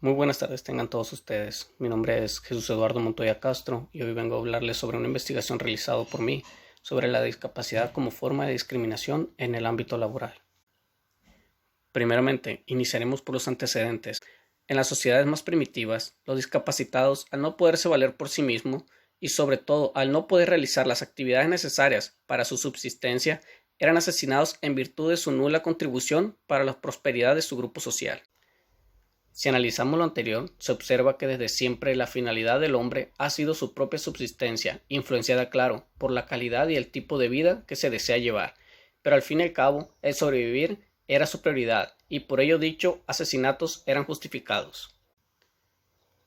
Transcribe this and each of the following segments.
Muy buenas tardes tengan todos ustedes. Mi nombre es Jesús Eduardo Montoya Castro y hoy vengo a hablarles sobre una investigación realizada por mí sobre la discapacidad como forma de discriminación en el ámbito laboral. Primeramente, iniciaremos por los antecedentes. En las sociedades más primitivas, los discapacitados, al no poderse valer por sí mismos y sobre todo al no poder realizar las actividades necesarias para su subsistencia, eran asesinados en virtud de su nula contribución para la prosperidad de su grupo social. Si analizamos lo anterior, se observa que desde siempre la finalidad del hombre ha sido su propia subsistencia, influenciada, claro, por la calidad y el tipo de vida que se desea llevar, pero al fin y al cabo, el sobrevivir era su prioridad, y por ello dicho asesinatos eran justificados.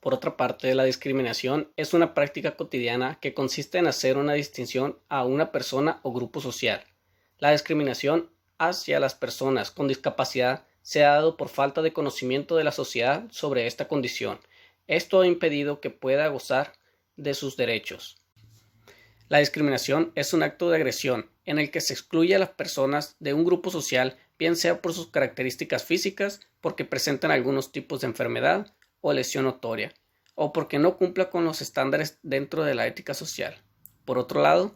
Por otra parte, la discriminación es una práctica cotidiana que consiste en hacer una distinción a una persona o grupo social. La discriminación hacia las personas con discapacidad se ha dado por falta de conocimiento de la sociedad sobre esta condición. Esto ha impedido que pueda gozar de sus derechos. La discriminación es un acto de agresión en el que se excluye a las personas de un grupo social, bien sea por sus características físicas, porque presentan algunos tipos de enfermedad o lesión notoria, o porque no cumpla con los estándares dentro de la ética social. Por otro lado,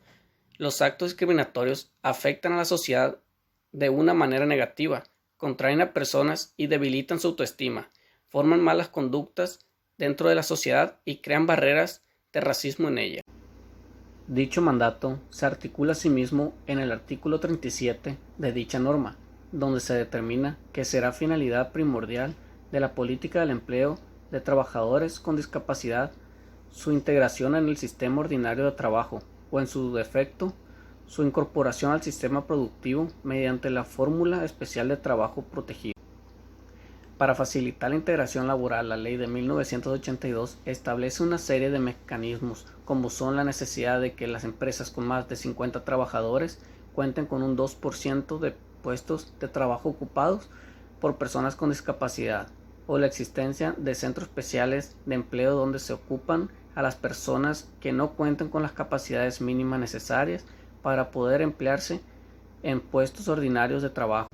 los actos discriminatorios afectan a la sociedad de una manera negativa, contraen a personas y debilitan su autoestima, forman malas conductas dentro de la sociedad y crean barreras de racismo en ella. Dicho mandato se articula asimismo en el artículo 37 de dicha norma, donde se determina que será finalidad primordial de la política del empleo de trabajadores con discapacidad su integración en el sistema ordinario de trabajo o, en su defecto, su incorporación al sistema productivo mediante la fórmula especial de trabajo protegido. Para facilitar la integración laboral, la ley de 1982 establece una serie de mecanismos, como son la necesidad de que las empresas con más de 50 trabajadores cuenten con un 2% de puestos de trabajo ocupados por personas con discapacidad, o la existencia de centros especiales de empleo donde se ocupan a las personas que no cuentan con las capacidades mínimas necesarias para poder emplearse en puestos ordinarios de trabajo.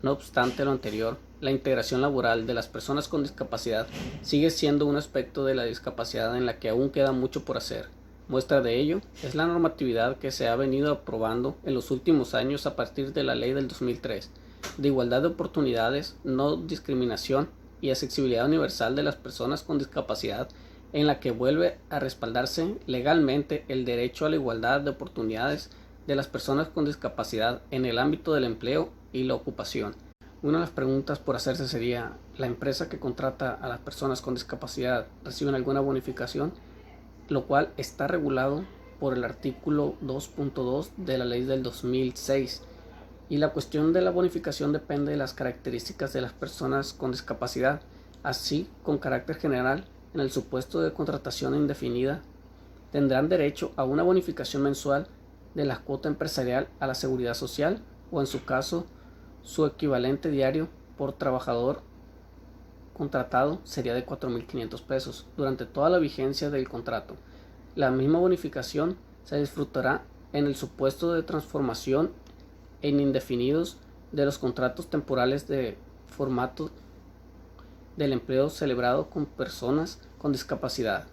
No obstante lo anterior, la integración laboral de las personas con discapacidad sigue siendo un aspecto de la discapacidad en la que aún queda mucho por hacer. Muestra de ello es la normatividad que se ha venido aprobando en los últimos años a partir de la ley del 2003, de igualdad de oportunidades, no discriminación y accesibilidad universal de las personas con discapacidad, en la que vuelve a respaldarse legalmente el derecho a la igualdad de oportunidades de las personas con discapacidad en el ámbito del empleo y la ocupación. Una de las preguntas por hacerse sería, ¿la empresa que contrata a las personas con discapacidad reciben alguna bonificación? Lo cual está regulado por el artículo 2.2 de la ley del 2006. Y la cuestión de la bonificación depende de las características de las personas con discapacidad, así con carácter general, en el supuesto de contratación indefinida, tendrán derecho a una bonificación mensual de la cuota empresarial a la seguridad social o, en su caso, su equivalente diario por trabajador contratado sería de 4.500 pesos durante toda la vigencia del contrato. La misma bonificación se disfrutará en el supuesto de transformación en indefinidos de los contratos temporales de formato del empleo celebrado con personas con discapacidad.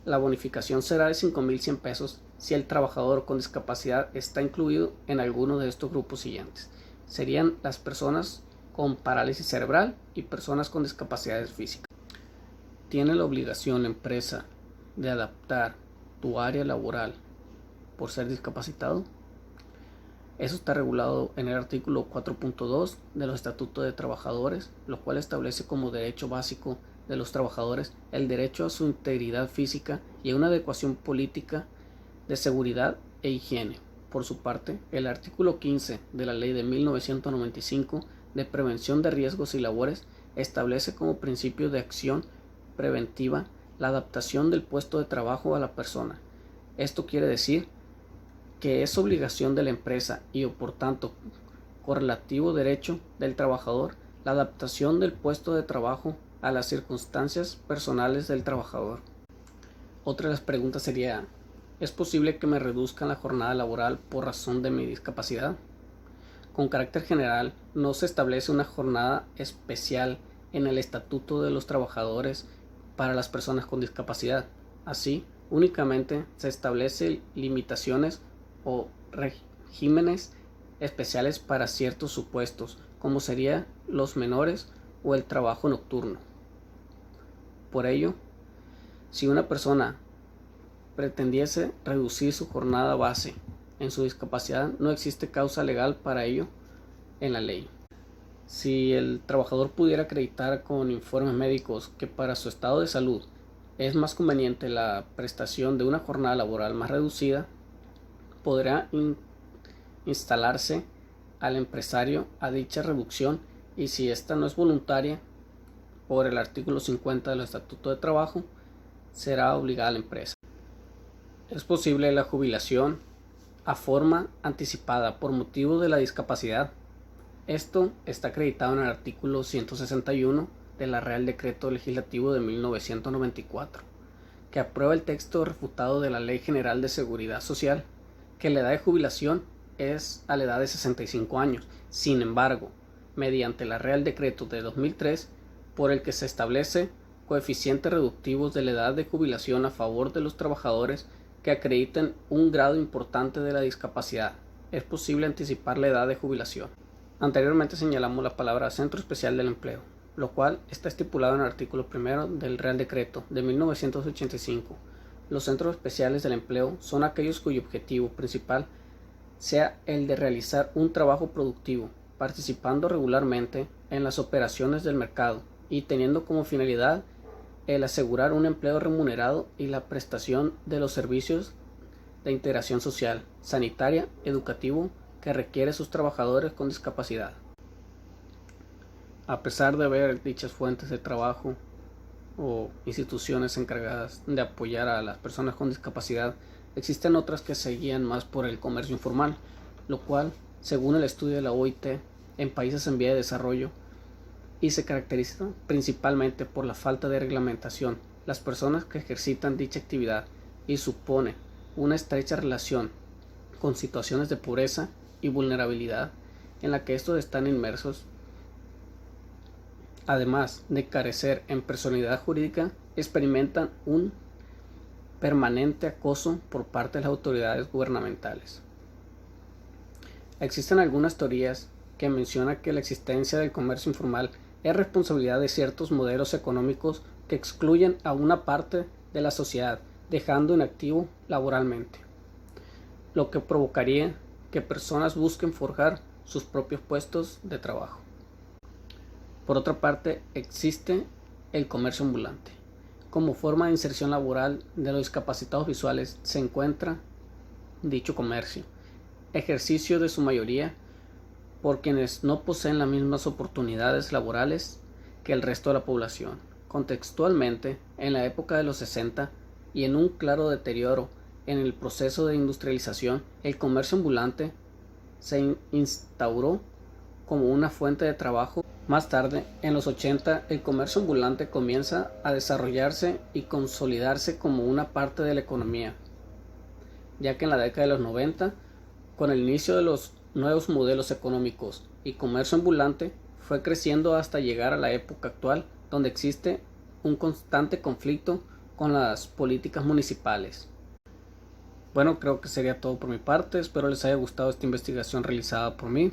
La bonificación será de 5.100 pesos si el trabajador con discapacidad está incluido en alguno de estos grupos siguientes. Serían las personas con parálisis cerebral y personas con discapacidades físicas. ¿Tiene la obligación la empresa de adaptar tu área laboral por ser discapacitado? Eso está regulado en el artículo 4.2 de los Estatutos de Trabajadores, lo cual establece como derecho básico de los trabajadores el derecho a su integridad física y a una adecuación política de seguridad e higiene. Por su parte, el artículo 15 de la Ley de 1995 de Prevención de Riesgos y Labores establece como principio de acción preventiva la adaptación del puesto de trabajo a la persona. Esto quiere decir que es obligación de la empresa y, o por tanto, correlativo derecho del trabajador, la adaptación del puesto de trabajo a las circunstancias personales del trabajador. Otra de las preguntas sería, ¿es posible que me reduzcan la jornada laboral por razón de mi discapacidad? Con carácter general, no se establece una jornada especial en el Estatuto de los Trabajadores para las personas con discapacidad. Así, únicamente se establecen limitaciones o regímenes especiales para ciertos supuestos, como serían los menores o el trabajo nocturno. Por ello, si una persona pretendiese reducir su jornada base en su discapacidad, no existe causa legal para ello en la ley. Si el trabajador pudiera acreditar con informes médicos que para su estado de salud es más conveniente la prestación de una jornada laboral más reducida, podrá instalarse al empresario a dicha reducción, y si esta no es voluntaria por el artículo 50 del Estatuto de Trabajo, será obligada la empresa. Es posible la jubilación a forma anticipada por motivo de la discapacidad. Esto está acreditado en el artículo 161 de la Real Decreto Legislativo de 1994, que aprueba el texto refutado de la Ley General de Seguridad Social, que la edad de jubilación es a la edad de 65 años. Sin embargo, mediante la Real Decreto de 2003, por el que se establece coeficientes reductivos de la edad de jubilación a favor de los trabajadores que acrediten un grado importante de la discapacidad, es posible anticipar la edad de jubilación. Anteriormente señalamos la palabra Centro Especial del Empleo, lo cual está estipulado en el artículo 1 del Real Decreto de 1985. Los centros especiales del empleo son aquellos cuyo objetivo principal sea el de realizar un trabajo productivo, participando regularmente en las operaciones del mercado y teniendo como finalidad el asegurar un empleo remunerado y la prestación de los servicios de integración social, sanitaria, educativo que requiere sus trabajadores con discapacidad. A pesar de haber dichas fuentes de trabajo o instituciones encargadas de apoyar a las personas con discapacidad, existen otras que se guían más por el comercio informal, lo cual, según el estudio de la OIT, en países en vía de desarrollo, y se caracteriza principalmente por la falta de reglamentación, las personas que ejercitan dicha actividad, y supone una estrecha relación con situaciones de pobreza y vulnerabilidad en la que estos están inmersos. Además de carecer en personalidad jurídica, experimentan un permanente acoso por parte de las autoridades gubernamentales. Existen algunas teorías que mencionan que la existencia del comercio informal es responsabilidad de ciertos modelos económicos que excluyen a una parte de la sociedad, dejando inactivo laboralmente, lo que provocaría que personas busquen forjar sus propios puestos de trabajo. Por otra parte, existe el comercio ambulante. Como forma de inserción laboral de los discapacitados visuales se encuentra dicho comercio, ejercicio de su mayoría por quienes no poseen las mismas oportunidades laborales que el resto de la población. Contextualmente, en la época de los 60 y en un claro deterioro en el proceso de industrialización, el comercio ambulante se instauró como una fuente de trabajo. Más tarde, en los 80, el comercio ambulante comienza a desarrollarse y consolidarse como una parte de la economía, ya que en la década de los 90, con el inicio de los nuevos modelos económicos y comercio ambulante, fue creciendo hasta llegar a la época actual, donde existe un constante conflicto con las políticas municipales. Bueno, creo que sería todo por mi parte. Espero les haya gustado esta investigación realizada por mí.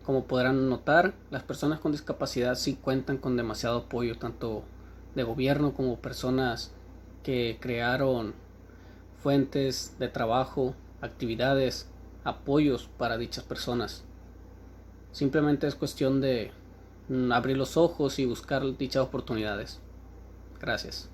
Como podrán notar, las personas con discapacidad sí cuentan con demasiado apoyo, tanto de gobierno como personas que crearon fuentes de trabajo, actividades, apoyos para dichas personas. Simplemente es cuestión de abrir los ojos y buscar dichas oportunidades. Gracias.